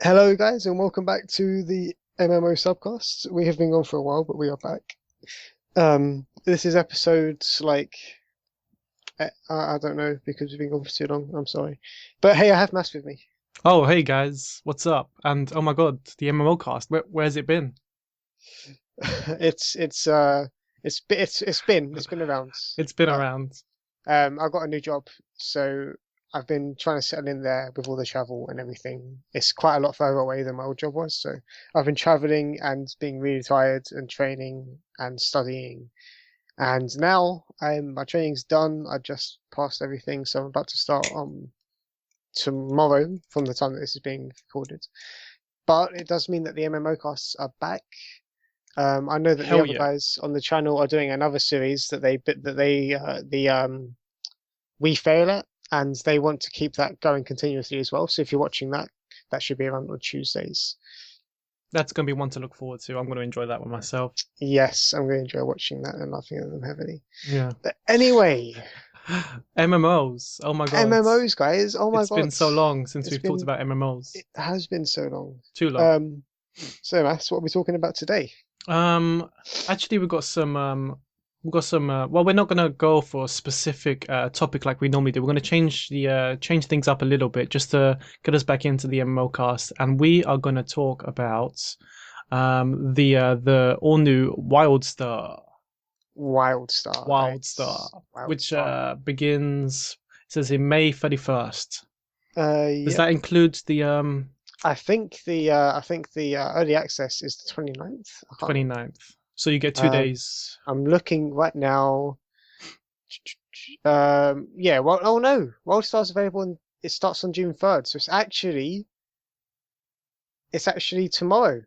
Hello, guys, and welcome back to the MMO Subcast. We have been gone for a while, but we are back. This is episodes like I don't know because we've been gone for too long. I'm sorry, but hey, I have Mass with me. Oh, hey guys, what's up? And oh my God, the MMO cast. Where's it been? It's it's uh it's been around. It's been Uh, around. I got a new job, so I've been trying to settle in there with all the travel and everything. It's quite a lot further away than my old job was, so I've been traveling and being really tired and training and studying. And now my training's done. I just passed everything, so I'm about to start tomorrow from the time that this is being recorded. But it does mean that the MMO casts are back. I know that the Hell other yeah. guys on the channel are doing another series that we fail at, and they want to keep that going continuously as well. So if you're watching that, that should be around on Tuesdays. That's gonna be one to look forward to. I'm gonna enjoy that one myself. Yes, I'm going to enjoy watching that and laughing at them heavily. Yeah. But anyway, MMOs. Oh my God. MMOs, guys. Oh my It's been God. so long since It's we've talked been, about MMOs. it has been so long. Too long. Um, so Mass, what are we talking about today? Um, Actually, we've got some. Well, we're not gonna go for a specific topic like we normally do. We're gonna change things up a little bit just to get us back into the MMO cast, and we are gonna talk about the all new Wildstar, right? Wildstar, which Wildstar. begins. It says in May 31st. Does Yep. that include the I think the early access is the 29th. I can't remember. 29th? So you get two Um, days. I'm looking right now. Yeah. Well, oh no, Wildstar's available and it starts on June 3rd, so it's actually tomorrow.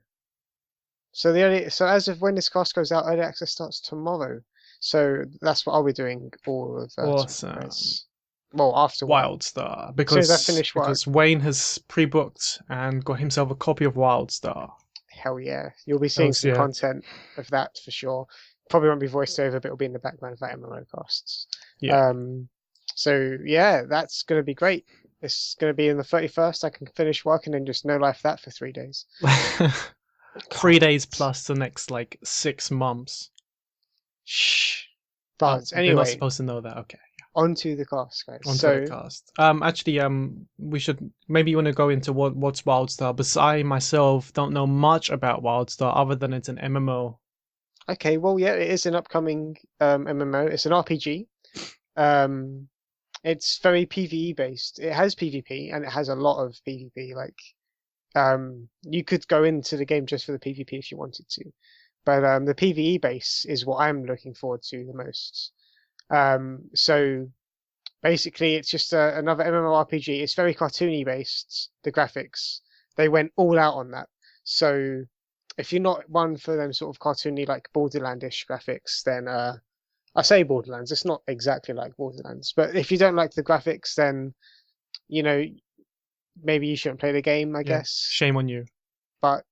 So as of when this cast goes out, early access starts tomorrow. So that's what I'll be doing all of tomorrow, Awesome. guys. Well, after work. Wildstar As soon as I because finish work, because Wayne has pre-booked and got himself a copy of Wildstar. hell yeah, you'll be Oh seeing some yeah, content of that for sure. Probably won't be voiced over, but it'll be in the background of that MMO casts. yeah. Um, so yeah, that's gonna be great. It's gonna be in the 31st. I can finish work and then just no life that for 3 days. 3 days Can't. plus the next like 6 months. Shh. Oh, But they're not anyway, supposed to know that. Okay, onto the cast, guys. onto the So cast. Actually, we should maybe you want to go into what's Wildstar, because I myself don't know much about Wildstar other than it's an MMO. okay, well, yeah, it is an upcoming MMO. It's an RPG. Um, it's very PvE based. It has PvP and it has a lot of PvP. Like, you could go into the game just for the PvP if you wanted to, but the PvE base is what I'm looking forward to the most. So basically, it's just another MMORPG. It's very cartoony based. The graphics, they went all out on that. So if you're not one for them sort of cartoony like Borderlandish graphics, then I say Borderlands. It's not exactly like Borderlands, but if you don't like the graphics, then you know maybe you shouldn't play the game, I Yeah, guess. shame on you. But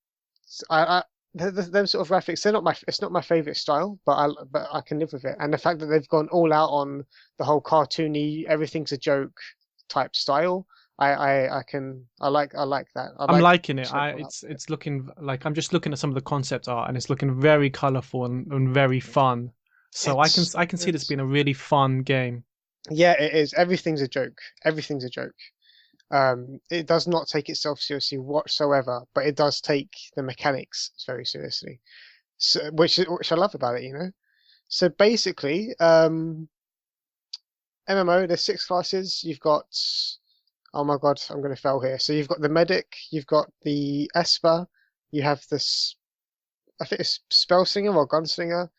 I them sort of graphics, they're not my it's not my favorite style, but I can live with it. And the fact that they've gone all out on the whole cartoony, everything's a joke type style, I like that. I I'm like liking it. showing all out It's for it. it's looking like I'm just looking at some of the concept art, and it's looking very colorful and very fun. So I can It's I can see this it's being a really fun game. yeah, it is. Everything's a joke. Everything's a joke. It does not take itself seriously whatsoever, but it does take the mechanics very seriously. So, which I love about it, you know. So basically, MMO, there's 6 classes. You've got, oh my God, I'm going to fail here. So you've got the medic, you've got the esper, you have this, I think it's spell slinger or gunslinger.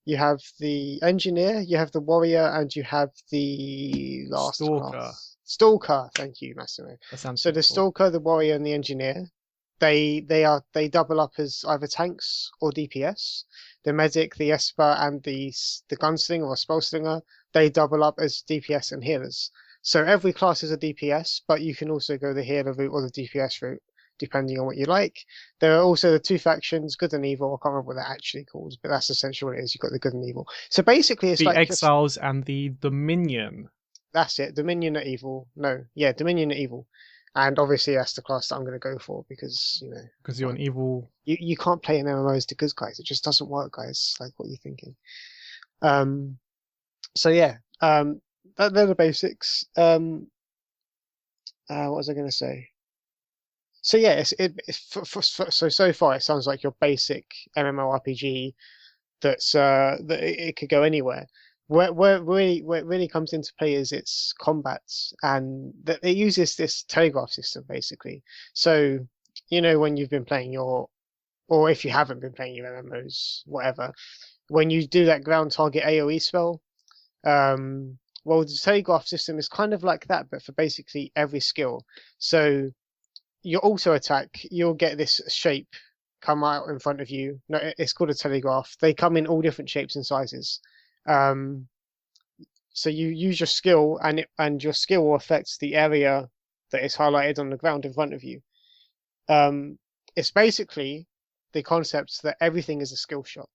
You have the engineer, you have the warrior, and you have the last Stalker. class, stalker. Thank you, Massimo. That sounds So pretty the cool. stalker, the warrior, and the engineer, they double up as either tanks or DPS. The medic, the esper, and the gunslinger or spell slinger, they double up as DPS and healers. So every class is a DPS, but you can also go the healer route or the DPS route, depending on what you like. There are also the two factions, good and evil. I can't remember what they're actually called, but that's essentially what it is. You've got the good and evil. So basically, it's The like just Exiles and the Dominion. that's it. Dominion are evil. No, yeah, Dominion are evil. And obviously that's the class that I'm going to go for because Because you're an evil. you can't play an MMO as the good guys. It just doesn't work, guys. Like, what are you thinking? Um, so yeah, they're the basics. What was I going to say? So yeah, so far it sounds like your basic MMORPG that it could go anywhere. Where it really comes into play is its combats, and that it uses this telegraph system basically. So when you've been playing or if you haven't been playing your MMOs, whatever, when you do that ground target AoE spell, well, the telegraph system is kind of like that, but for basically every skill. So your auto attack, you'll get this shape come out in front of you. No, it's called a telegraph. They come in all different shapes and sizes. So you use your skill, and your skill will affect the area that is highlighted on the ground in front of you. It's basically the concept that everything is a skill shot.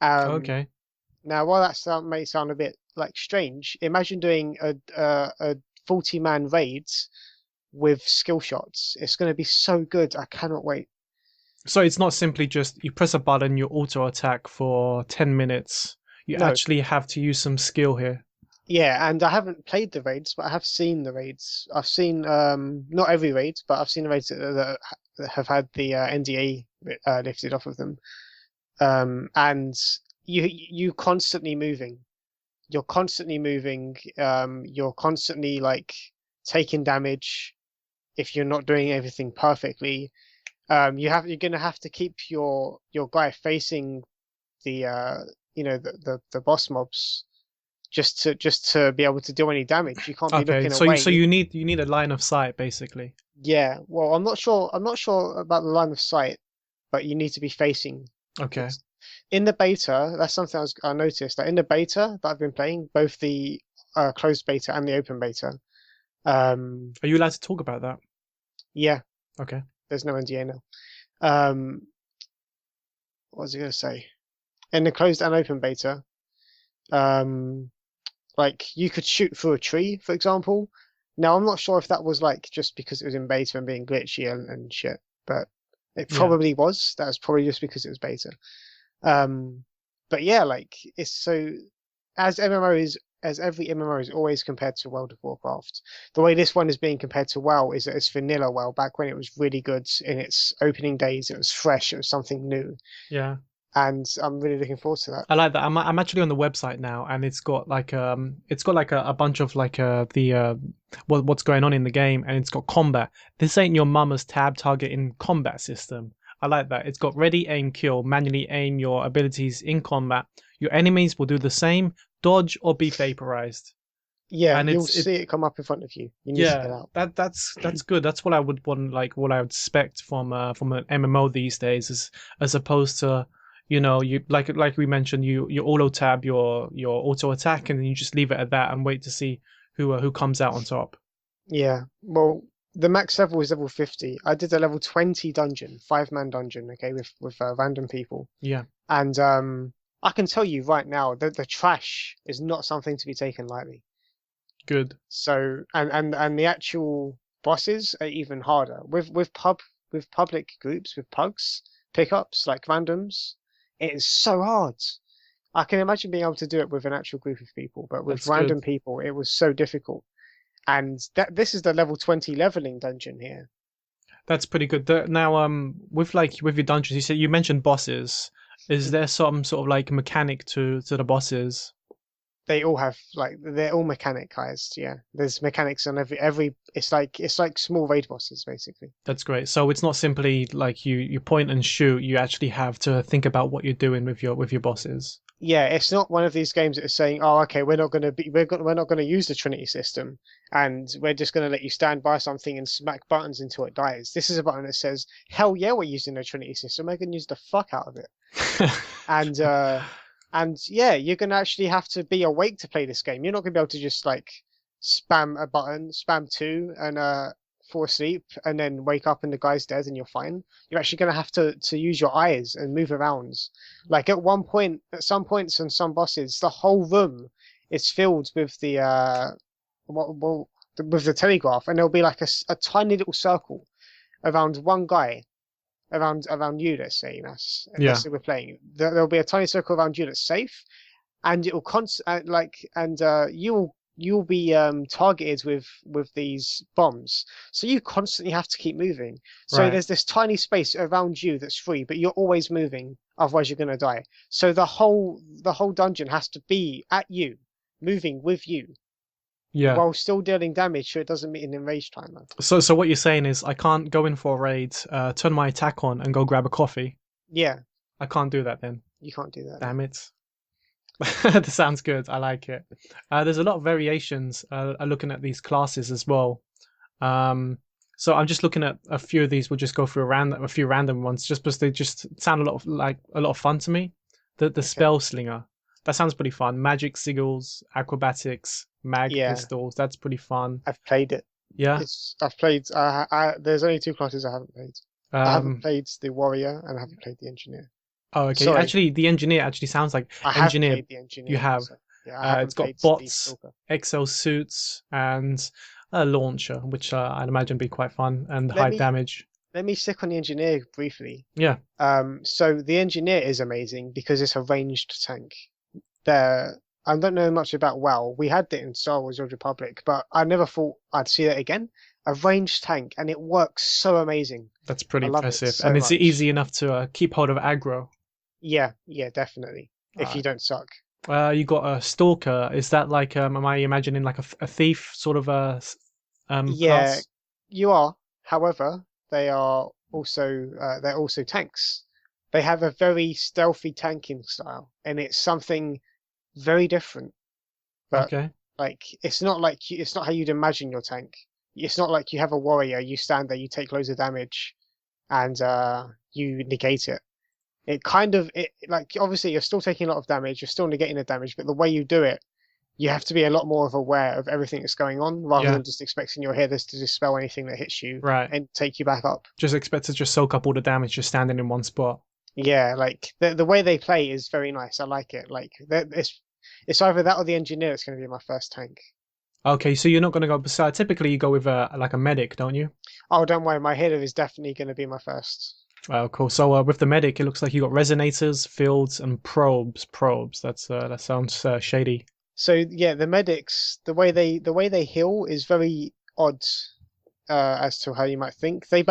Okay. Now, while that may sound a bit like strange, imagine doing a 40-man raid with skill shots. It's going to be so good. I cannot wait. So it's not simply just you press a button, you auto attack for 10 minutes. You No. actually have to use some skill here. Yeah, and I haven't played the raids, but I have seen the raids. I've seen not every raid, but I've seen the raids that have had the NDA lifted off of them. And you're constantly moving. You're constantly moving. You're constantly like taking damage if you're not doing everything perfectly. You're gonna have to keep your guy facing the the boss mobs just to be able to do any damage. You can't be Okay, looking so away. you need a line of sight basically. Yeah, well, I'm not sure about the line of sight, but you need to be facing. Okay. In the beta, that's something I noticed that in the beta that I've been playing, both the closed beta and the open beta. Are you allowed to talk about that? Yeah. Okay. There's no NDA now. What was I going to say? In the closed and open beta, like you could shoot through a tree, for example. Now I'm not sure if that was like just because it was in beta and being glitchy and shit, but it probably was. That was probably just because it was beta. But yeah, like it's so as every MMO is always compared to World of Warcraft. The way this one is being compared to WoW is that it's vanilla WoW. Back when it was really good in its opening days, it was fresh, it was something new. Yeah. And I'm really looking forward to that. I like that. I'm actually on the website now, and it's got like a bunch of like the what's going on in the game, and it's got combat. This ain't your mama's tab targeting combat system. I like that. It's got ready, aim, kill. Manually aim your abilities in combat. Your enemies will do the same. Dodge or be vaporized. Yeah, and you'll see it come up in front of you. You need to get out. That's good. That's what I would want, like what I would expect from an MMO these days, as opposed to you like we mentioned, you auto tab your auto attack, and then you just leave it at that and wait to see who comes out on top. Yeah, well, the max level is level 50. I did a level 20 dungeon, 5-man dungeon, okay, with random people. Yeah, and I can tell you right now that the trash is not something to be taken lightly. Good. So and the actual bosses are even harder with public groups, with pugs pickups like randoms. It is so hard. I can imagine being able to do it with an actual group of people, but with random people, it was so difficult. And this is the level 20 leveling dungeon here. That's pretty good. Now, with your dungeons, you mentioned bosses. Is there some sort of like mechanic to the bosses? They all have they're all mechanicized. Yeah, there's mechanics on every. It's like small raid bosses basically. That's great. So it's not simply like you point and shoot. You actually have to think about what you're doing with your bosses. Yeah, it's not one of these games that is saying, "Oh, okay, we're not going to use the Trinity system, and we're just going to let you stand by something and smack buttons until it dies." This is a button that says, "Hell yeah, we're using the Trinity system. We're going to use the fuck out of it." And yeah, you're going to actually have to be awake to play this game. You're not going to be able to just like spam a button, spam 2, and fall asleep, and then wake up and the guy's dead and you're fine. You're actually going to have to use your eyes and move around. Like at some points on some bosses, the whole room is filled with the with the telegraph, and there'll be like a tiny little circle around one guy, around you. Let's say let's Yeah. say we're playing. There'll be a tiny circle around you that's safe, and it will you'll be targeted with these bombs. So you constantly have to keep moving. So Right. there's this tiny space around you that's free, but you're always moving. Otherwise, you're gonna die. So the whole dungeon has to be at you, moving with you, Yeah. while still dealing damage, so it doesn't meet an enrage timer. So what you're saying is I can't go in for a raid, turn my attack on, and go grab a coffee. Yeah, I can't do that then. you can't do that. Damn it. That sounds good. I like it. There's a lot of variations looking at these classes as well. So I'm just looking at a few of these. We'll just go through a few random ones, just because they just sound a lot of fun to me. The Okay. spell slinger, that sounds pretty fun. Magic sigils, acrobatics, mag Yeah. pistols. That's pretty fun. I've played it. Yeah. I've played. There's only two classes I haven't played. I haven't Um. played the warrior and I haven't played the engineer. Oh, okay. Sorry. Actually, the engineer actually sounds like I have engineer. played the engineer. You have. So, yeah, I haven't It's got played the bots, stalker. exo suits, and a launcher, which I'd imagine be quite fun and Let high me- damage. Let me stick on the engineer briefly. Yeah. So the engineer is amazing because it's a ranged tank. There, I don't know much about WoW. We had it in Star Wars: Old Republic, but I never thought I'd see it again. A ranged tank, and it works so amazing. That's pretty I love it impressive. so And it's much. easy enough to keep hold of aggro. Yeah, definitely. If you Alright. don't suck. You got a stalker. Is that like, am I imagining like a thief sort of Yeah, class? you are. However, they're also tanks. They have a very stealthy tanking style, and it's something very different. But Okay. like, it's not how you'd imagine your tank. It's not like you have a warrior, you stand there, you take loads of damage, and you negate it. Like obviously you're still taking a lot of damage, you're still negating the damage, but the way you do it, you have to be a lot more aware of everything that's going on, rather Yeah. than just expecting your healers to dispel anything that hits you Right. and take you back up. Just expect to just soak up all the damage just standing in one spot. Yeah, like the way they play is very nice. I like it. Like it's either that or the engineer that's going to be my first tank. Okay, so you're not going to go beside. Typically, you go with like a medic, don't you? Oh, don't worry, my healer is definitely going to be my first. Oh, cool. So with the medic, it looks like you got resonators, fields, and probes. That sounds shady. So yeah, the medics, the way they heal is very odd, as to how you might think. They have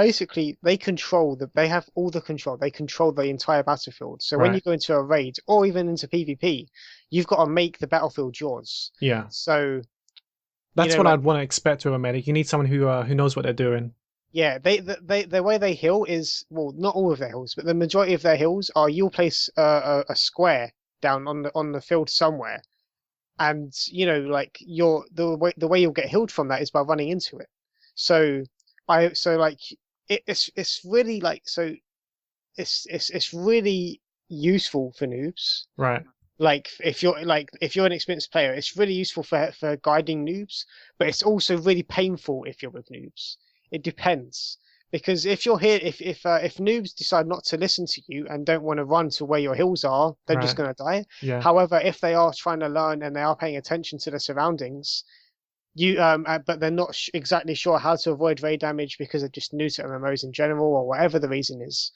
all the control. They control the entire battlefield. So when Right. you go into a raid or even into PvP, you've got to make the battlefield yours. Yeah, So that's know, what like- I'd want to expect with a medic. You need someone who knows what they're doing. yeah, the way they heal is, well, not all of their heals, but the majority of their heals are you'll place a square down on the field somewhere, and like the way you'll get healed from that is by running into it. So like it's really like it's really useful for noobs. Right. Like if you're an experienced player, it's really useful for guiding noobs, but it's also really painful if you're with noobs. It depends, because if you're here, if noobs decide not to listen to you and don't want to run to where your hills are, they're just Right. going to die. Yeah. However, if they are trying to learn and they are paying attention to the surroundings, but they're not exactly sure how to avoid raid damage because they're just new to MMOs in general or whatever the reason is,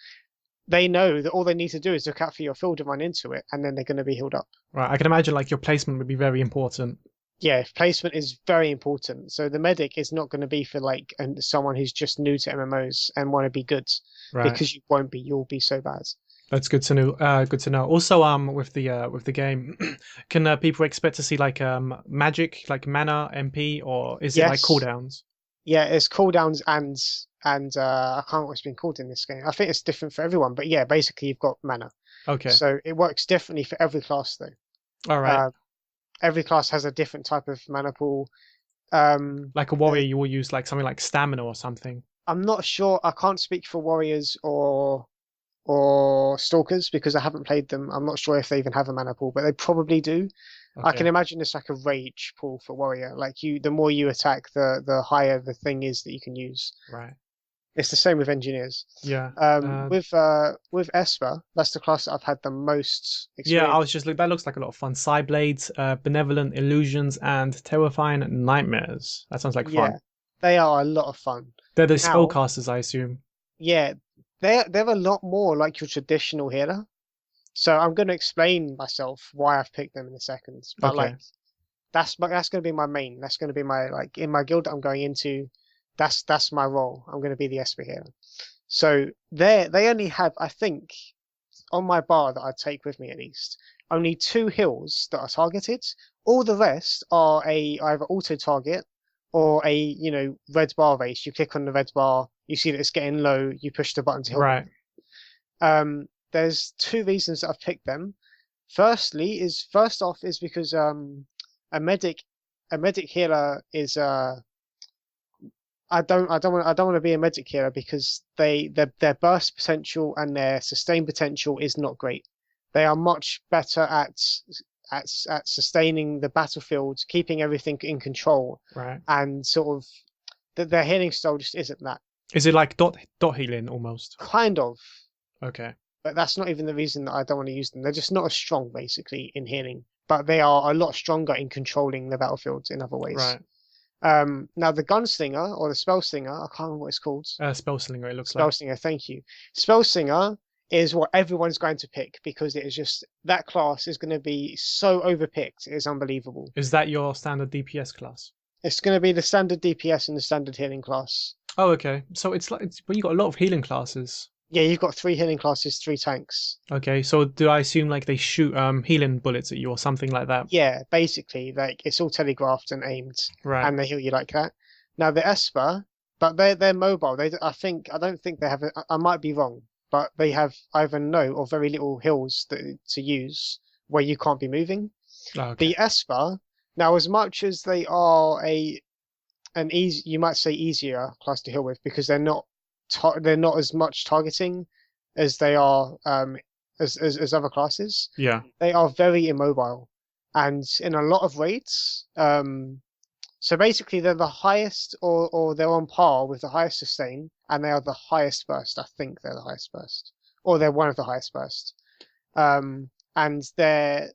they know that all they need to do is look out for your field and run into it, and then they're going to be healed up. Right. I can imagine like your placement would be very important. Yeah, placement is very important. So the medic is not going to be for like someone who's just new to MMOs and want to be good, Right. because you won't be. You'll be so bad. That's good to know. Good to know. Also, with the game, can people expect to see like magic, like mana, MP, or is it like Yes. cooldowns? Yeah, it's cooldowns and I can't remember what it's been called in this game. I think it's different for everyone, but yeah, basically you've got mana. Okay. So it works differently for every class though. All right. Every class has a different type of mana pool. Like a warrior, you will use like something like stamina or something. I'm not sure. I can't speak for warriors or stalkers because I haven't played them. I'm not sure if they even have a mana pool, but they probably do. I Okay. can imagine it's like a rage pool for warrior. Like the more you attack, the higher the thing is that you can use. Right. It's the same with engineers. Yeah. With Esper, that's the class that I've had the most Yeah, I experience. was just like, that looks like a lot of fun. Psyblades, Benevolent Illusions, and Terrifying Nightmares. That sounds like fun. Yeah, they are a lot of fun. They're the Now, spellcasters, I assume. yeah, they're a lot more like your traditional healer. So I'm going to explain myself why I've picked them in a second. But Okay. like that's going to be my main. That's going to be my like in my guild that I'm going into. That's my role. I'm going to be the Esper healer. So they only have, I think, on my bar that I take with me at least, only 2 hills that are targeted. All the rest are a either auto target or a red bar race. You click on the red bar, you see that it's getting low, you push the button to heal them. Right. There's 2 reasons that I've picked them. First off is because a medic healer is I don't want to be a medic healer because their burst potential and their sustain potential is not great. They are much better at sustaining the battlefield, keeping everything in control, Right. and sort of their healing style just isn't that. Is it like dot healing almost? Kind of, Okay. but that's not even the reason that I don't want to use them. They're just not as strong basically in healing, but they are a lot stronger in controlling the battlefield in other ways. Right. Now the gunslinger or the spellslinger, I can't remember what it's called. Spellslinger, it looks like. Spellslinger, thank you. Spellslinger is what everyone's going to pick because it is just that class is going to be so overpicked. It's unbelievable. Is that your standard DPS class? It's going to be the standard DPS and the standard healing class. Oh, okay. So it's like well, you got a lot of healing classes. Yeah, you've got 3 healing classes, 3 tanks. Okay, so do I assume like they shoot healing bullets at you or something like that? Yeah, basically, like it's all telegraphed and aimed, Right. and they heal you like that. Now the Esper, but they're mobile. I don't think they have. I might be wrong, but they have either no or very little hills to use where you can't be moving. Oh, okay. The Esper, now as much as they are an easy, you might say easier class to heal with because they're not as much targeting as they are as other classes. Yeah. They are very immobile, and in a lot of raids, so basically they're the highest or they're on par with the highest sustain, and they are the highest burst. I think they're the highest burst, or they're one of the highest burst. And their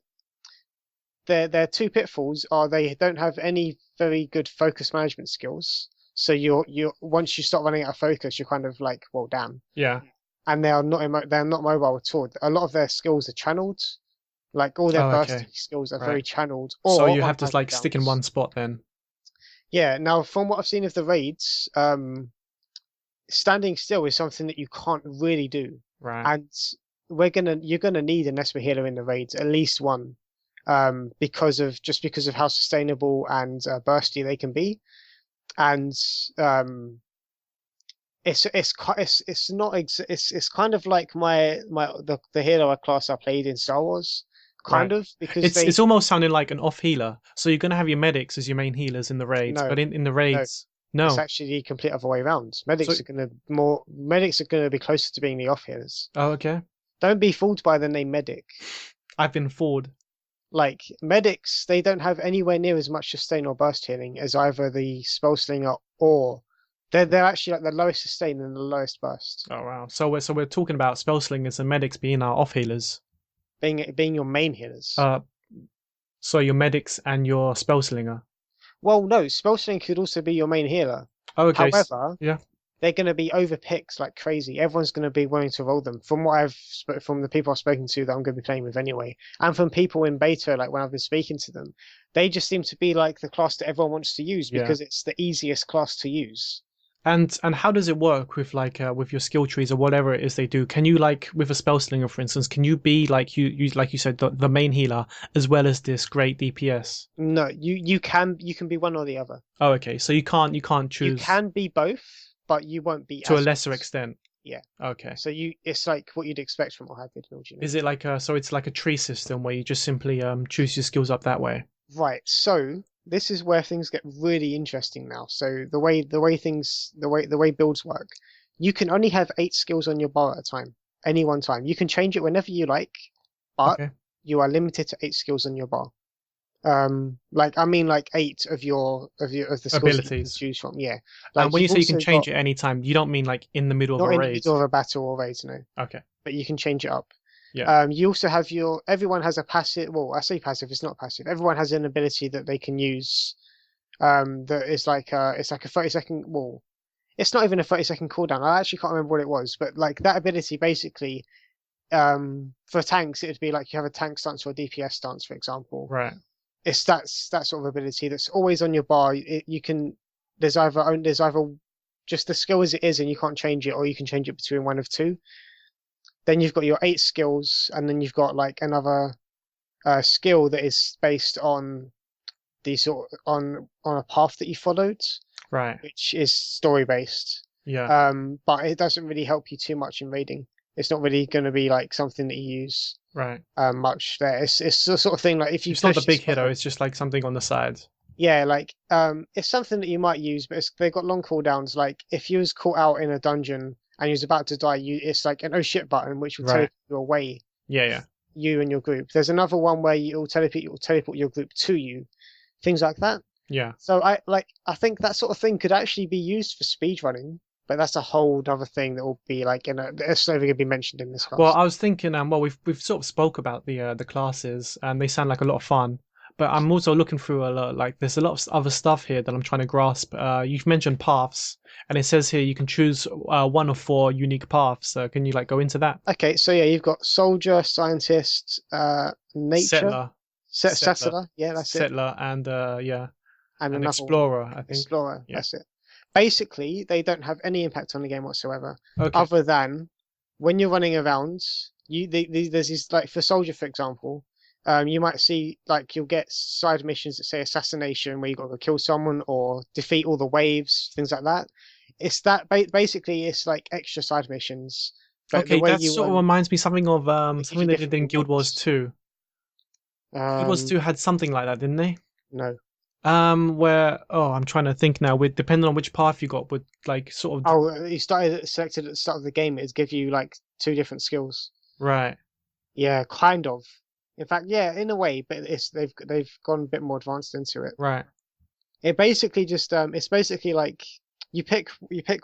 2 pitfalls are they don't have any very good focus management skills. So you're once you start running out of focus, you're kind of like, well, damn. Yeah. And they're not mobile at all. A lot of their skills are channeled, like all their bursting skills are very channeled. So you have to like stick in one spot then. Yeah. Now, from what I've seen of the raids, standing still is something that you can't really do. Right. And you're gonna need an Esper healer in the raids, at least one, because of how sustainable and bursty they can be. And it's kind of like the healer class I played in Star Wars, because it's almost sounding like an off healer. So you're gonna have your medics as your main healers in the raids, but in the raids, no. It's actually the complete other way around. Medics are gonna be closer to being the off healers. Oh, okay. Don't be fooled by the name medic. I've been fooled. Like medics, they don't have anywhere near as much sustain or burst healing as either the spellslinger or they're actually like the lowest sustain and the lowest burst. Oh wow! So we're talking about spellslingers and medics being our off healers, being your main healers. So your medics and your spellslinger. Well, no, spellslinger could also be your main healer. Oh, okay. However, yeah, they're going to be overpicked like crazy. Everyone's going to be wanting to roll them. From the people I've spoken to that I'm going to be playing with anyway, and from people in beta, like when I've been speaking to them, they just seem to be like the class that everyone wants to use because it's the easiest class to use. And how does it work with like with your skill trees or whatever it is they do? Can you like with a spellslinger, for instance, can you be like you like you said the main healer as well as this great DPS? No, you can be one or the other. Oh, okay. So you can't choose. You can be both, but you won't be to a lesser extent. Yeah. Okay. So it's like what you'd expect from what I did. Is it like so it's like a tree system where you just simply choose your skills up that way? Right. So this is where things get really interesting now. So the way builds work, you can only have 8 skills on your bar at a time, any one time. You can change it whenever you like, but you are limited to 8 skills on your bar. Like I mean, like 8 of the skills that you can abilities. choose from. Yeah, And like when you you've say you can also got change it anytime, you don't mean like in the middle of a not in the raid. middle of a battle or raid, no, Okay. but you can change it up. Yeah. You also have everyone has a passive. Well, I say passive, it's not passive. Everyone has an ability that they can use. That is like it's like a 30-second. Well, it's not even a 30-second cooldown. I actually can't remember what it was, but like that ability basically, for tanks, it'd be like you have a tank stance or a DPS stance, for example. Right. It's that sort of ability that's always on your bar. You can there's either just the skill as it is, and you can't change it, or you can change it between one of two. Then you've got your 8 skills, and then you've got like another skill that is based on the sort on a path that you followed, Right. which is story based. Yeah. But it doesn't really help you too much in raiding. It's not really going to be like something that you use Right. much there. It's the sort of thing like if you It's not the push this big hitter. button, It's just like something on the side. yeah, like it's something that you might use, but they've got long cooldowns. Like if you was caught out in a dungeon and you was about to die, it's like an oh shit button which will Right. teleport you away, Yeah. Yeah. you and your group. There's another one where you'll teleport your group to you, things like that. Yeah. So I think that sort of thing could actually be used for speedrunning, but that's a whole other thing that will be like it's never gonna be mentioned in this Well, class. I was thinking, well, we've sort of spoke about the classes, and they sound like a lot of fun. But I'm also looking through a lot, like there's a lot of other stuff here that I'm trying to grasp. You've mentioned paths, and it says here you can choose one of 4 unique paths. Can you like go into that? Okay, so yeah, you've got soldier, scientist, nature, Settler, settler, settler, yeah, that's it, settler, and yeah, and an another one, explorer, I think. explorer, Yeah. that's it. Basically, they don't have any impact on the game whatsoever, Okay. other than when you're running around, there's these like for soldier, for example, you might see like you'll get side missions that say assassination, where you got to kill someone or defeat all the waves, things like that. It's that basically it's like extra side missions, but the Okay, way that you sort of reminds me something of it gives you something they did different in Guild Wars rewards. 2. Guild Wars 2 had something like that, didn't they? No. Where I'm trying to think now. With depending on which path you got, would like sort of Oh, you started selected at the start of the game. It'd give you like 2 different skills. right. Yeah, kind of. In fact, yeah, in a way, but they've gone a bit more advanced into it. Right. It basically just it's basically like you pick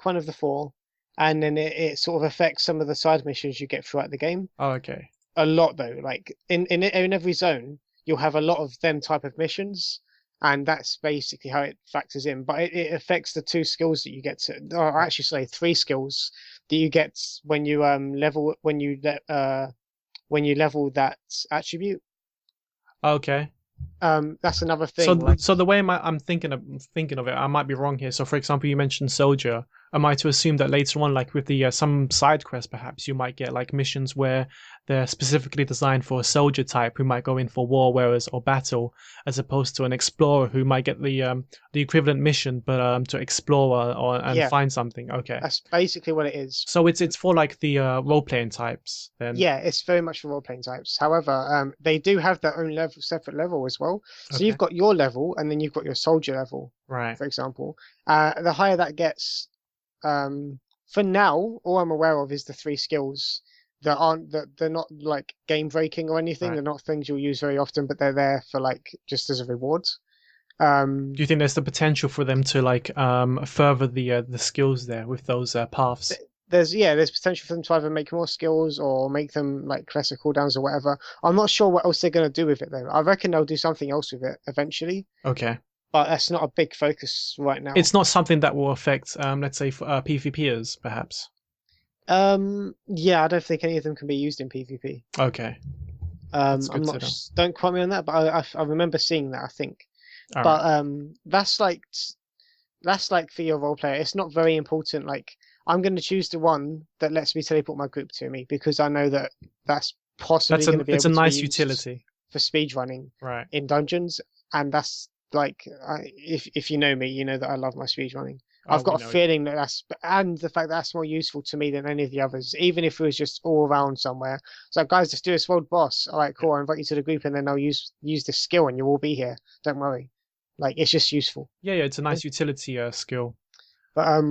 one of the 4, and then it sort of affects some of the side missions you get throughout the game. Oh, okay. A lot though, like in every zone, you'll have a lot of them type of missions, and that's basically how it factors in. But it affects the 2 skills that you get to, or actually say 3 skills that you get when you level when you level that attribute. Okay. That's another So, thing. Like so the way I'm thinking of it, I might be wrong here. So, for example, you mentioned soldier. Am I to assume that later on, like with the some side quests, perhaps you might get like missions where they're specifically designed for a soldier type who might go in for war, whereas or battle, as opposed to an explorer who might get the equivalent mission, but to explore and yeah, find something. Okay. that's basically what it is. So it's for like the role playing types then. Yeah, it's very much for role playing types. However, they do have their own level, separate level as well. So Okay. you've got your level, and then you've got your soldier level, Right. for example. The higher that gets, for now, all I'm aware of is the 3 skills that they're not like game breaking or anything. Right. They're not things you'll use very often, but they're there for like just as a reward. Do you think there's the potential for them to like further the skills there with those paths? There's potential for them to either make more skills or make them like lesser cooldowns or whatever. I'm not sure what else they're going to do with it though. I reckon they'll do something else with it eventually, Okay. but that's not a big focus right now. It's not something that will affect, let's say, for, PvPers, perhaps. Yeah, I don't think any of them can be used in PvP. Okay, that's I'm good to not. know. Don't quote me on that, but I remember seeing that. I think, All but right. that's like for your role player. It's not very important. Like I'm going to choose the one that lets me teleport my group to me because I know that that's possibly going to be It's a able to be nice used utility. for speed running Right. in dungeons, and that's like if you know me, you know that I love my speed running. I've Oh, we got a know. feeling that and the fact that that's more useful to me than any of the others, even if it was just all around somewhere. So guys, just do this world boss. All right, cool. I invite you to the group, and then I'll use this skill, and you'll all be here. Don't worry. Like it's just useful. Yeah, yeah. It's a nice utility skill. But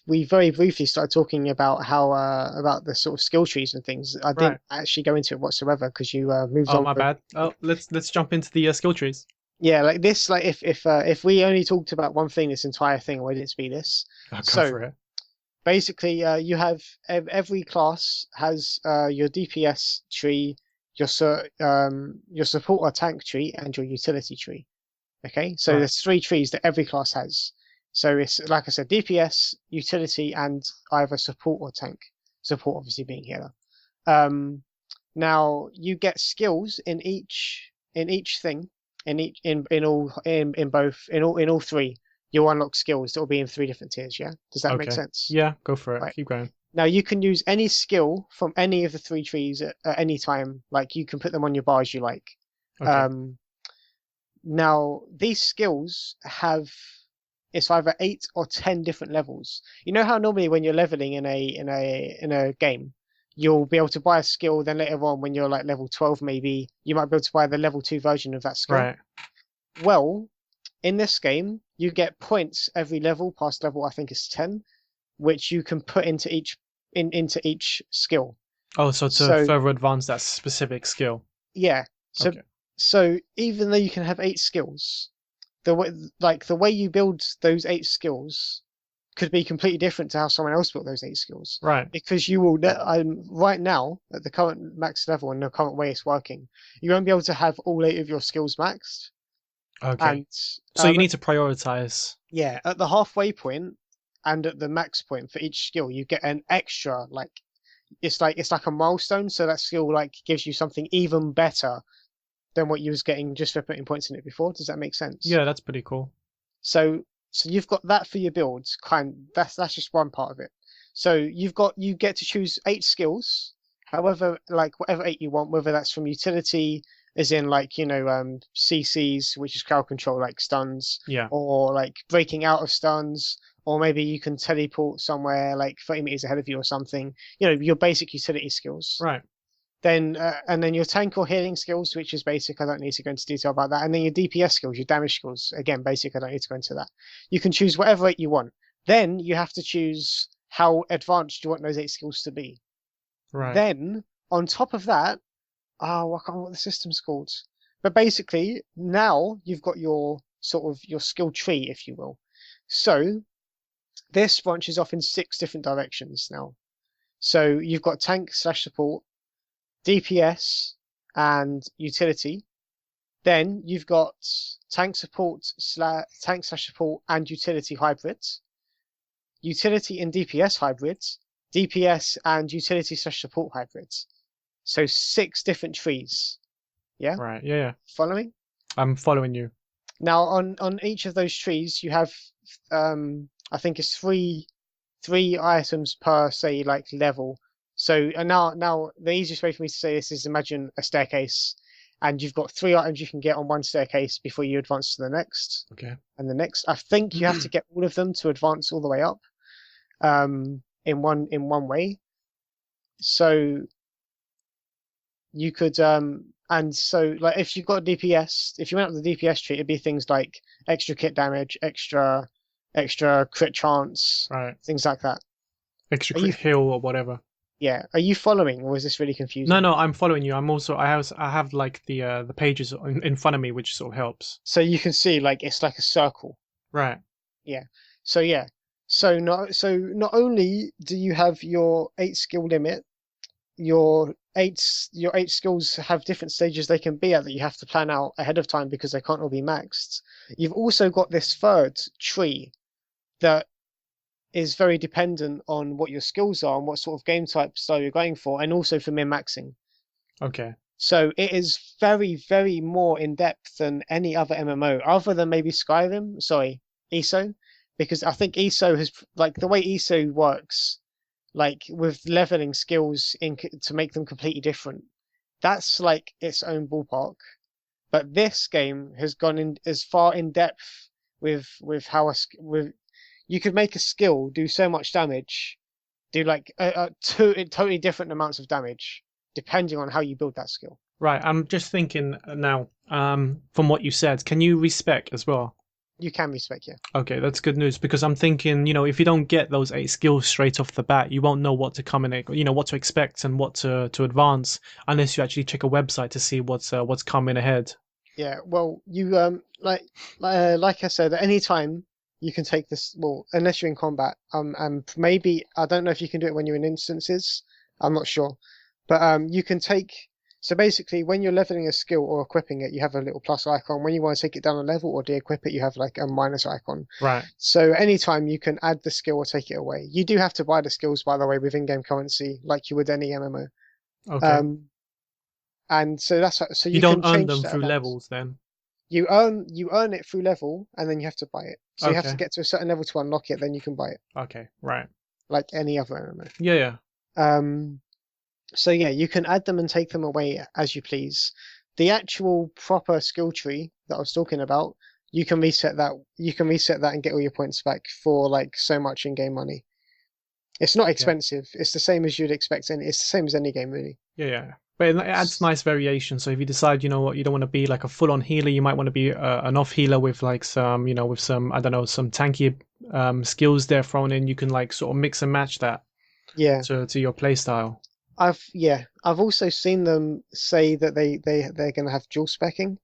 we very briefly started talking about how about the sort of skill trees and things. I Right. didn't actually go into it whatsoever because you moved Oh, on. my bad. Oh, let's jump into the skill trees. Yeah, like this, like if we only talked about one thing, this entire thing would it be this. I'll go So for it. basically, you have every class has your DPS tree, your support or tank tree, and your utility tree. Okay, so Right. there's three trees that every class has. So it's like I said, DPS, utility, and either support or tank. Support obviously being healer. Um, Now you get skills in each thing in all in both in all three. You'll unlock skills that will be in three different tiers. Yeah, does that make Okay. sense? Yeah, go for it. Right. Keep going. Now you can use any skill from any of the three trees at any time. Like you can put them on your bar as you like. Okay. Um, Now these skills have it's either 8 or 10 different levels. You know how normally when you're leveling in a game, you'll be able to buy a skill, then later on when you're like level 12 maybe, you might be able to buy the level 2 version of that skill. Right. Well, in this game, you get points every level, past level I think is 10, which you can put into each skill. Oh, so to So further advance that specific skill. yeah, so Okay. so even though you can have 8 skills, the way the way you build those 8 skills could be completely different to how someone else built those 8 skills, Right. because you will right now at the current max level and the current way it's working, you won't be able to have all 8 of your skills maxed. Okay. And So you need to prioritize. yeah, at the halfway point and at the max point for each skill, you get an extra it's like a milestone, so that skill like gives you something even better than what you was getting just for putting points in it before. Does that make sense? Yeah, that's pretty cool. So so you've got that for your builds. That's just one part of it. So you get to choose 8 skills, however like whatever 8 you want, whether that's from utility, as in like CCs, which is crowd control like stuns, Yeah. or like breaking out of stuns, or maybe you can teleport somewhere like 30 meters ahead of you or something. Your basic utility skills. Right. Then and then your tank or healing skills, which is basic. I don't need to go into detail about that. And then your DPS skills, your damage skills, again basic. I don't need to go into that. You can choose whatever you want. Then you have to choose how advanced you want those 8 skills to be. Right. Then on top of that, oh, I can't remember what the system's called. But basically, now you've got your sort of your skill tree, if you will. So this branches off in 6 different directions now. So you've got tank/support, DPS, and utility. Then you've got tank/support and utility hybrids, utility and DPS hybrids, DPS and utility/support hybrids. So 6 different trees. Yeah, Right. Yeah, yeah. follow me. I'm following you. Now on each of those trees you have I think it's three items per say like level. So and now the easiest way for me to say this is imagine a staircase, and you've got 3 items you can get on one staircase before you advance to the next Okay. and the next. I think you have to get all of them to advance all the way up in one way. So you could and so like if you've got DPS, if you went up the DPS tree, it'd be things like extra kit damage, extra crit chance, Right. things like that. Extra Are you crit heal or whatever. Yeah, are you following, or is this really No, confusing? no, I'm following you. I have like the pages in front of me, which sort of helps. So you can see like it's like a circle. Right. Yeah. So yeah. So not only do you have your 8 skill limit, your eight skills have different stages they can be at that you have to plan out ahead of time because they can't all be maxed. You've also got this third tree that is very dependent on what your skills are and what sort of game type style you're going for, and also for min maxing. Okay. So it is very, very more in depth than any other MMO, other than maybe Skyrim. Sorry, ESO, because I think ESO has like the way ESO works, like with leveling skills to make them completely different. That's like its own ballpark. But this game has gone in as far in depth with how with you could make a skill do so much damage, do like two totally different amounts of damage depending on how you build that skill. Right. I'm just thinking now. From what you said, can you respec as well? You can respec, yeah. Okay, that's good news because I'm thinking, if you don't get those 8 skills straight off the bat, you won't know what to come in, what to expect and what to advance unless you actually check a website to see what's coming ahead. Yeah, well, you like I said, at any time you can take this. Well, unless you're in combat, and maybe I don't know if you can do it when you're in instances. I'm not sure, but you can take. So basically, when you're leveling a skill or equipping it, you have a little plus icon. When you want to take it down a level or de-equip it, you have like a minus icon. Right. So anytime you can add the skill or take it away. You do have to buy the skills, by the way, with in-game currency, like you would any MMO. Okay. And so so You you can don't earn change them that through about. levels then. You earn it through level, and then you have to buy it. So you have to Okay. get to a certain level to unlock it, then you can buy it, Okay. Right. like any other MMO. Yeah. Yeah. So yeah, you can add them and take them away as you please. The actual proper skill tree that I was talking about, you can reset that. You can reset that and get all your points back for like so much in-game money. It's not Yeah. expensive. It's the same as you'd expect, and it's the same as any game really. Yeah. Yeah. But it adds nice variation. So if you decide, you know what, you don't want to be like a full-on healer, you might want to be an off healer with like some, with some, I don't know, some tanky skills there thrown in. You can like sort of mix and match that Yeah. to your playstyle. I've also seen them say that they're going to have dual specking.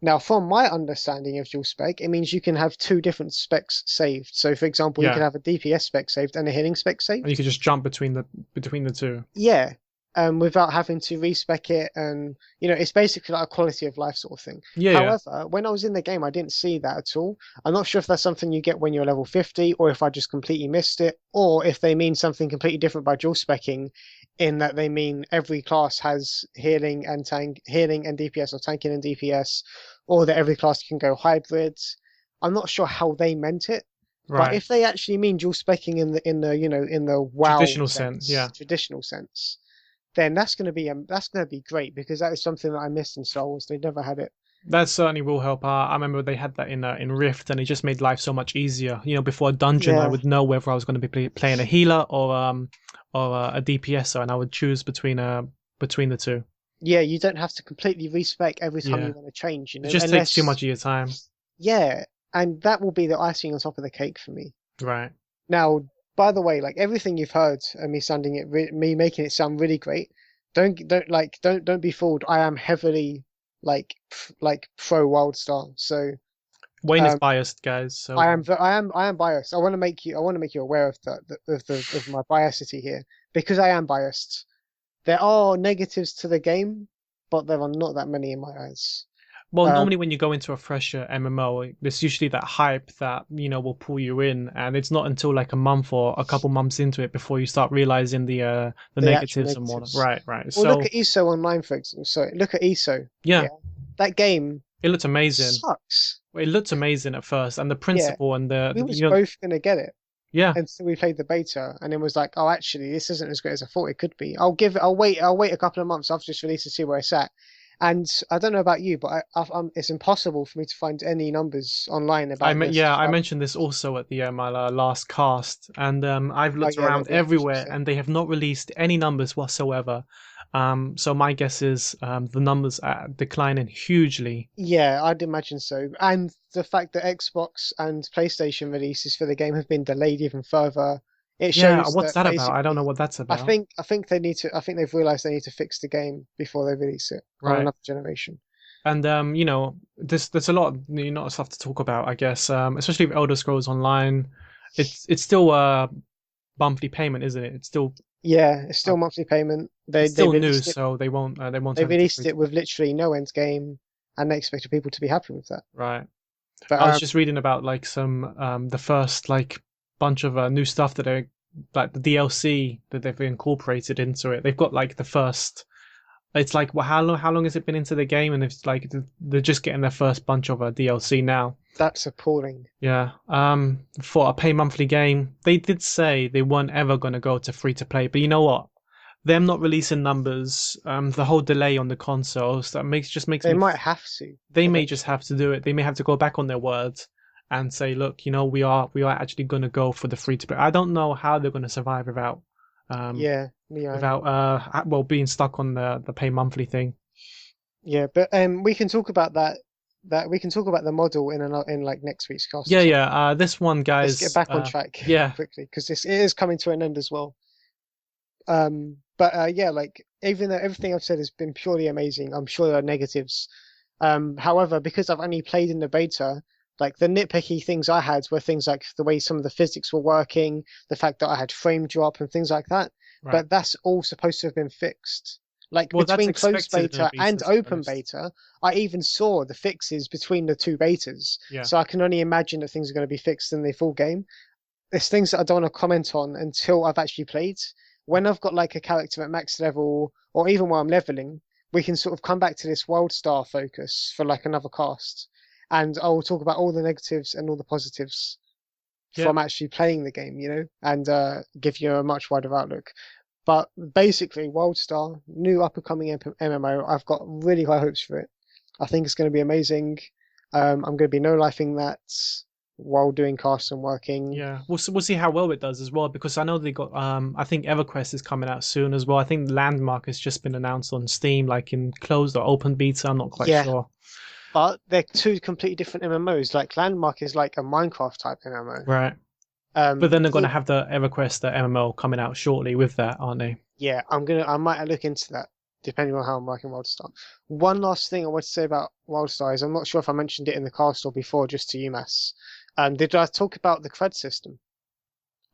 Now, from my understanding of dual spec, it means you can have two different specs saved. So, for example, you can Yeah. have a DPS spec saved and a healing spec saved. And you could just jump between the two. Yeah, without having to respec it, and it's basically like a quality of life sort of thing. Yeah. Yeah. However, when I was in the game, I didn't see that at all. I'm not sure if that's something you get when you're level 50, or if I just completely missed it, or if they mean something completely different by dual specking, in that they mean every class has healing and DPS, or tanking and DPS, or that every class can go hybrids. I'm not sure how they meant it. But Right. if they actually mean dual specking in the WoW Traditional sense, yeah. traditional sense, then that's going to be great, because that is something that I missed in Star Wars. They never had it. That certainly will help. I remember they had that in Rift, and it just made life so much easier. Before a dungeon, I Yeah, would know whether I was going to be playing a healer or a DPSer, and I would choose between the two. yeah. You don't have to completely respec every time Yeah, you want to change. it just takes too much of your time. Yeah, and that will be the icing on top of the cake for me. Right. Now, by the way, like everything you've heard, and me making it sound really great. Don't be fooled. I am heavily like pro WildStar. So Wayne is um, biased, guys. So I am biased. I want to make you aware of of my biasity here, because I am biased. There are negatives to the game, but there are not that many in my eyes. well, Um, normally when you go into a fresher MMO, there's usually that hype that will pull you in, and it's not until like a month or a couple months into it before you start realizing the the actual negatives and whatnot. negatives. Right. Right. Well, So look at ESO Online, for example. So look at ESO. yeah, Yeah, that game it looked amazing. sucks. It looked amazing at first, and the Yeah, principle and we was both gonna get it yeah. until we played the beta, and it was like, oh, actually, this isn't as great as I thought it could be. I'll wait a couple of months after it's released to see where it's at. And I don't know about you, but it's impossible for me to find any numbers online about this. I mentioned this also at the my last cast, and I've Oh looked yeah, around the official everywhere, thing. and they have not released any numbers whatsoever. So my guess is the numbers are declining hugely. Yeah, I'd imagine so. And the fact that Xbox and PlayStation releases for the game have been delayed even further, it Yeah, shows what's that that about? I don't know basically, what that's about. I think they've realized they need to fix the game before they release it on Right. another generation. And there's a lot of stuff to talk about, I guess. Especially with Elder Scrolls Online, it's still a monthly payment, isn't it? Yeah, it's Uh, still monthly payment. it's still new, so they won't They turn it to released free. it with literally no end game, and they expected people to be happy with that. Right. But I was just reading about like some the first like bunch of new stuff that they like the DLC that they've incorporated into it. They've got like the first. It's like well, how long has it been into the game? And it's like they're just getting their first bunch of DLC now. that's appalling. Yeah. For a pay monthly game, they did say they weren't ever going to go to free to play. But you know what? Them not releasing numbers, the whole delay on the consoles, that makes They me. might have to They may just eventually. have to do it. They may have to go back on their words and say, look, we are actually going to go for the free to play. I don't know how they're going to survive um, Yeah, yeah, without being stuck on the pay monthly thing. yeah. But we can talk about that that we can talk about the model in like next week's cast or Yeah, something. yeah. This one, Let's get guys. back on track Yeah, quickly because this it is coming to an end as well. But yeah, like even though everything I've said has been purely amazing, I'm sure there are negatives. However, because I've only played in the beta, like the nitpicky things I had were things like the way some of the physics were working, the fact that I had frame drop and things like that. right. But that's all supposed to have been fixed. Like Well, that's between closed expected in a beta beta, and to be open honest. beta, I even saw the fixes between the two betas. Yeah. So I can only imagine that things are going to be fixed in the full game. There's things that I don't want to comment on until I've actually played. When I've got like a character at max level, or even while I'm leveling, we can sort of come back to this world star focus for like another cast, and I'll talk about all the negatives and all the positives Yeah. from actually playing the game, and give you a much wider outlook. But basically, World Star, new up and coming MMO, I've got really high hopes for it. I think it's going to be amazing. I'm going to be no lifing that while doing casts and working. Yeah, we'll see how well it does as well, because I know they got I think EverQuest is coming out soon as well. I think Landmark has just been announced on Steam, like in closed or open beta. I'm not quite Yeah, sure. but they're two completely different MMOs. Like Landmark is like a Minecraft type MMO. Right. But then they're going to The have the EverQuest, the MMO, coming out shortly with that, aren't they? Yeah, I might look into that depending on how I'm working WildStar. One last thing I want to say about WildStar is I'm not sure if I mentioned it in the cast or before, just to you, Mass. Did I talk about the cred system?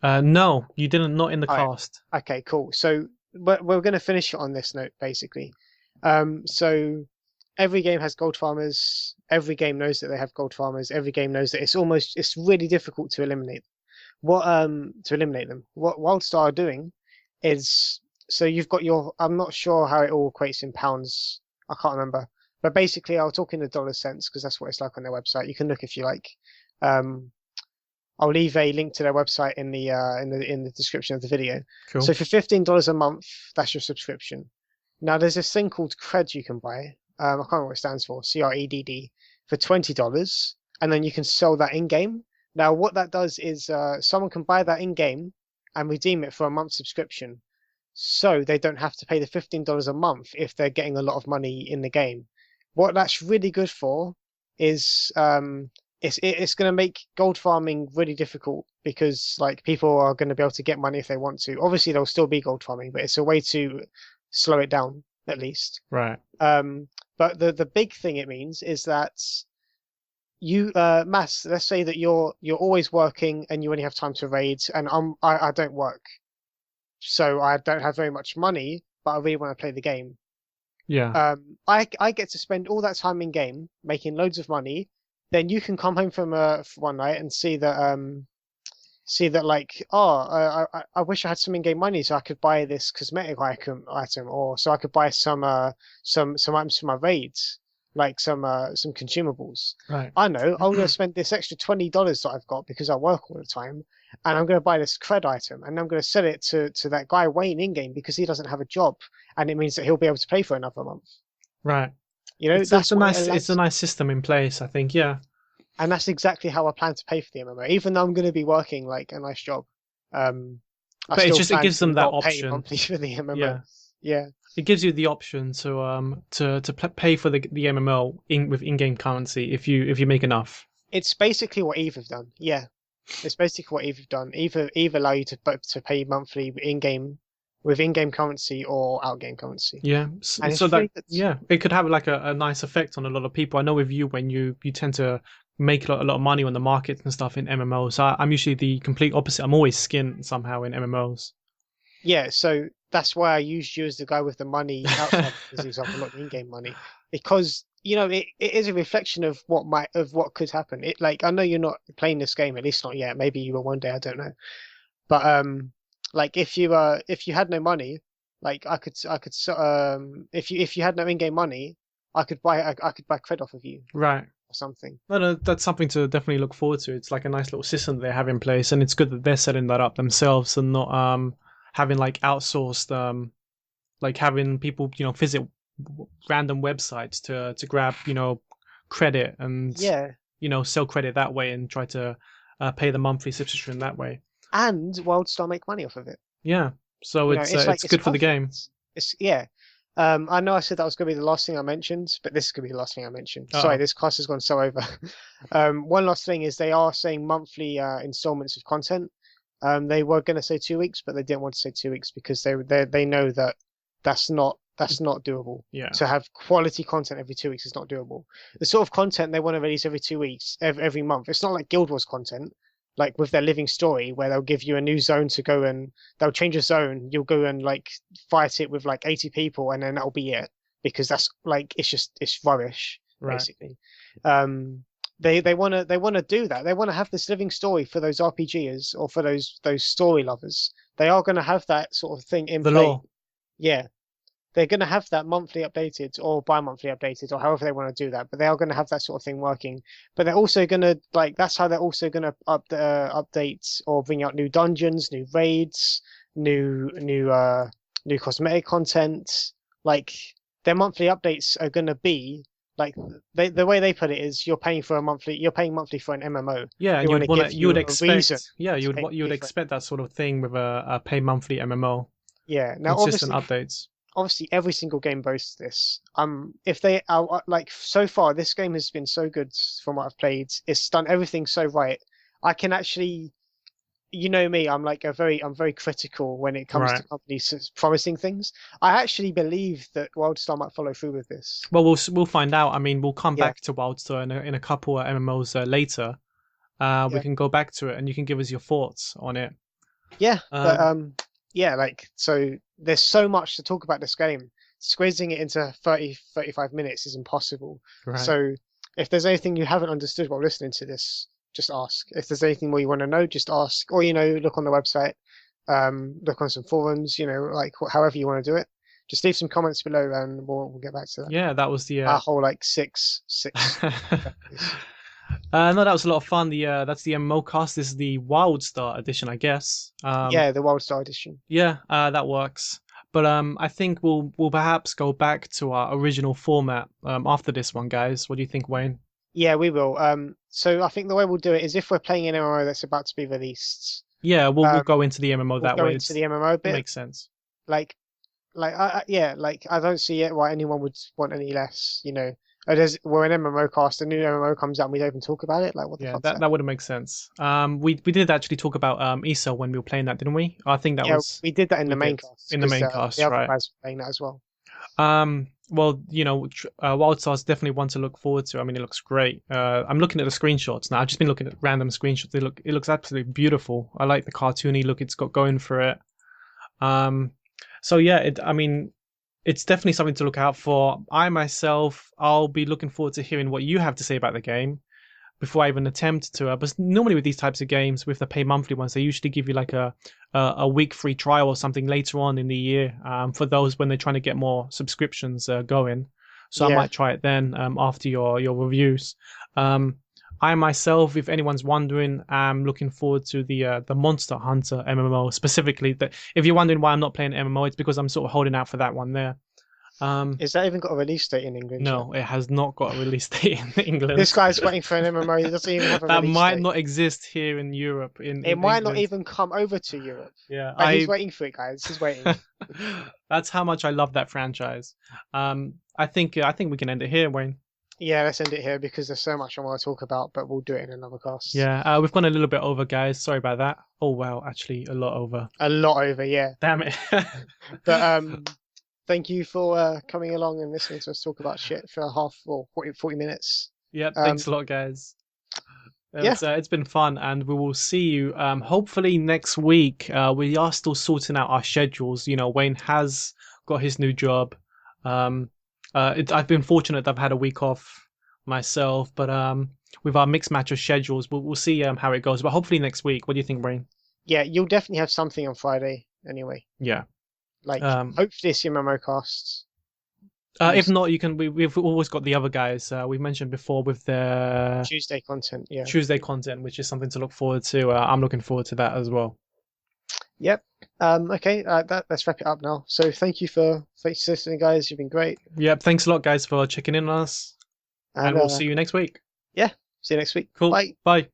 No, you didn't. Not in the All right. cast. Okay, cool. So we're going to finish it on this note, basically. So every game has gold farmers. Every game knows that they have gold farmers. Every game knows that it's really difficult to eliminate. To eliminate them. What WildStar are doing is so you've got your I'm not sure how it all equates in pounds. I can't remember. But basically I'll talk in the dollar cents because that's what it's like on their website. You can look if you like. Um, I'll leave a link to their website in the description of the video. Cool. So for $15 a month, that's your subscription. Now there's this thing called Cred you can buy. I can't remember what it stands for, CREDD, for $20, and then you can sell that in game. Now what that does is someone can buy that in game and redeem it for a month subscription, so they don't have to pay the $15 a month if they're getting a lot of money in the game. What that's really good for is it's going to make gold farming really difficult because like people are going to be able to get money if they want to. Obviously, there'll still be gold farming, but it's a way to slow it down at least. Right. But the big thing it means is that you Mass, let's say that you're always working and you only have time to raid, and I don't work, so I don't have very much money, but I really want to play the game. Yeah. I get to spend all that time in game making loads of money. Then you can come home from one night and see that like I wish I had some in-game money so I could buy this cosmetic item, or so I could buy some items for my raids, like some consumables. Right. I know I'm gonna spend this extra $20 that I've got because I work all the time, and I'm gonna buy this cred item, and I'm gonna sell it to that guy Wayne in-game because he doesn't have a job, and it means that he'll be able to pay for another month. Right. That's what it It's a allows. nice system in place, I think. Yeah. And that's exactly how I plan to pay for the MMO. Even though I'm going to be working like a nice job, I But still it plan gives them to that not pay option. monthly for the MMO. Yeah. Yeah, It gives you the option to pay for the MMO with in-game currency if you make enough. it's basically what Eve have done. Yeah, it's basically what Eve have done. Eve allow you to pay monthly in-game with in-game currency or out-game currency, Yeah. and So it's that really good. yeah, it could have like a nice effect on a lot of people. I know with you when you tend to make a lot of money on the markets and stuff in MMOs. I'm usually the complete opposite. I'm always skinned somehow in MMOs. Yeah, so that's why I used you as the guy with the money outside as an example, not the in-game money, because it is a reflection of what could happen. It like I know you're not playing this game, at least not yet. Maybe you will one day, I don't know. But like if you had no money, like if you had no in-game money, I could buy cred off of you Right. or something. No, no, that's something to definitely look forward to. It's like a nice little system they have in place, and it's good that they're setting that up themselves and not having like outsourced like having people visit random websites to grab credit and Yeah, sell credit that way and try to pay the monthly subscription that way. and WorldStar make money off of it. Yeah, so It's like it's it's good for the game. perfect. It's yeah. I know I said that was going to be the last thing I mentioned, but this is going to be the last thing I mentioned. Sorry, Uh-oh. this cast has gone so over. One last thing is they are saying monthly installments of content. They were going to say 2 weeks, but they didn't want to say 2 weeks because they know that that's not doable. Yeah. To have quality content every 2 weeks is not doable. The sort of content they want to release every 2 weeks, every month. It's not like Guild Wars content, like with their living story, where they'll give you a new zone to go and they'll change a zone. You'll go and like fight it with like 80 people, and then that'll be it because that's like it's rubbish Right. basically. They wanna do that. They want to have this living story for those RPGers or for those story lovers. They are going to have that sort of thing in The play. law. Yeah, they're going to have that monthly updated or bi-monthly updated or however they want to do that, but they are going to have that sort of thing working. But they're also going to like that's how they're also going to update or bring out new dungeons, new raids, new cosmetic content. Like their monthly updates are going to be like the way they put it is you're paying monthly for an MMO. Yeah, and They wanna give you would you a reason expect, yeah, to you would pay for it. expect that sort of thing with a pay monthly MMO, Yeah. Now consistent updates. obviously every single game boasts this. If they are like so far, this game has been so good from what I've played. It's done everything so right. I can actually, you know me, I'm very critical when it comes to Right. companies promising things. I actually believe that WildStar might follow through with this. Well, we'll find out. I mean, we'll come Yeah, back to WildStar in a couple of MMOs later. We yeah, can go back to it, and you can give us your thoughts on it. yeah. But Um, yeah, like so. There's so much to talk about this game. Squeezing it into 35 minutes is impossible. right. So if there's anything you haven't understood while listening to this, just ask. If there's anything more you want to know, just ask. Or, look on the website, look on some forums, like however you want to do it. Just leave some comments below and we'll get back to that. Yeah, that was the. Our whole like six. No, that was a lot of fun. That's the MMO cast. This is the WildStar edition, I guess. Yeah, the WildStar edition. Yeah, that works. But I think we'll perhaps go back to our original format after this one, guys. What do you think, Wayne? Yeah, we will. So I think the way we'll do it is if we're playing an MMO that's about to be released, Yeah, we'll go into the MMO we'll that go way. into the MMO bit. Makes sense. Like yeah, like I don't see it why anyone would want any less. We're an MMO cast, a new MMO comes out, and we don't even talk about it. Like, what the Yeah, fuck's that would make sense. We did actually talk about ESO when we were playing that, didn't we? I think that Yeah, was we did that in we the main did. cast In the main because cast, the other right? guys were playing that as well. Well, WildStar's definitely one to look forward to. I mean, it looks great. I'm looking at the screenshots now. I've just been looking at random screenshots. It looks absolutely beautiful. I like the cartoony look it's got going for it. So yeah, I mean, it's definitely something to look out for. I'll be looking forward to hearing what you have to say about the game before I even attempt to. But normally with these types of games, with the pay monthly ones, they usually give you like a week free trial or something later on in the year for those when they're trying to get more subscriptions going. So I Yeah, might try it then after your reviews. I myself, if anyone's wondering, am looking forward to the Monster Hunter MMO specifically. That if you're wondering why I'm not playing MMO, it's because I'm sort of holding out for that one there. is that even got a release date in England yet? No, it has not got a release date in England. This guy's waiting for an MMO. He doesn't even have a That release might date. not exist here in Europe. It might not even come over to Europe. Yeah, But he's waiting for it, guys. He's waiting. That's how much I love that franchise. I think we can end it here, Wayne. Yeah, let's end it here because there's so much I want to talk about, but we'll do it in another cast. Yeah, we've gone a little bit over, guys. Sorry about that. Oh wow, actually a lot over. A lot over, yeah. Damn it. But thank you for coming along and listening to us talk about shit for 40 minutes. Yep, thanks a lot, guys. Yeah. It's been fun, and we will see you hopefully next week. We are still sorting out our schedules. Wayne has got his new job. I've been fortunate that I've had a week off myself, but with our mixed match of schedules, we'll see how it goes. But hopefully next week. What do you think, Wayne? Yeah, you'll definitely have something on Friday anyway. Yeah. Like, hopefully it's your MMO casts. If not, you can. We've always got the other guys we mentioned before with the Tuesday content. Yeah. Tuesday content, which is something to look forward to. I'm looking forward to that as well. Yep. Okay. Let's wrap it up now. So thank you for listening, guys. You've been great. Yep. Thanks a lot, guys, for checking in on us, and we'll see you next week. Yeah. See you next week. Cool. Bye. Bye.